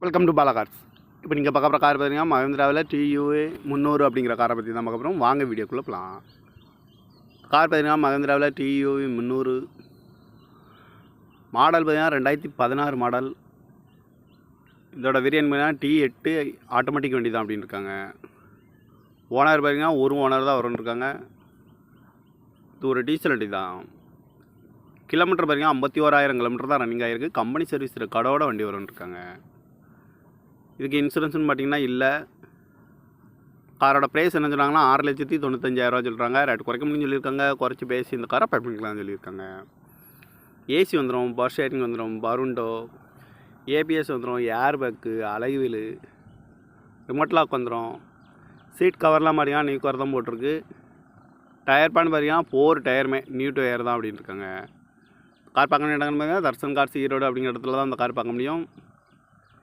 Welcome to Bala cars. இப்போ நீங்கள் பார்க்க போகிற கார் பார்த்தீங்கன்னா மஹிந்திராவில் TUV 300 அப்படிங்கிற காரை பற்றி தான் பார்க்க போகிறோம். வாங்க வீடியோக்குள்ளே போகலாம். கார் பார்த்தீங்கன்னா மஹிந்திராவில் TUV 300 மாடல் பார்த்தீங்கன்னா 2016 மாடல். இதோட வேரியன்ட் பார்த்தீங்கன்னா T8 ஆட்டோமேட்டிக் வண்டி தான் அப்படின்னு இருக்காங்க. ஓனர் பார்த்தீங்கன்னா ஒரு ஓனர் தான் வரும்னு இருக்காங்க. இது ஒரு டீசல் வண்டி தான். கிலோமீட்டர் பார்த்தீங்கன்னா 51,000 கிலோமீட்டர் தான் ரன்னிங் ஆகிருக்கு. கம்பெனி சர்வீஸ் ரெக்கார்டோட வண்டி வரும்னு இருக்காங்க. இதுக்கு இன்சூரன்ஸ்னு பார்த்தீங்கன்னா இல்லை. காரோட ப்ரைஸ் என்ன சொல்கிறாங்கன்னா 6,95,000 சொல்கிறாங்க. ரேட் குறைக்க முடியும்னு சொல்லியிருக்காங்க. குறைச்சி பேசி இந்த காரை பண்ணிக்கலாம்னு சொல்லியிருக்காங்க. ஏசி வந்துடும், பவர் ஷேரிங் வந்துடும், பருண்டோ, ABS வந்துடும், airbag, alloy wheel, remote lock வந்துடும். சீட் கவர்லாம் பார்த்தீங்கன்னா நியூ கவர் தான் போட்டிருக்கு. டயர் பேன் பார்த்தீங்கன்னா 4 டயருமே நியூ டயர் தான் அப்படின்னு இருக்காங்க. கார் பார்க்க வேண்டிய இடங்கள் பார்த்தீங்கன்னா தர்சன் கார்ஸ் ஈரோடு அப்படிங்கிற இடத்துல தான் அந்த கார் பார்க்க முடியும்.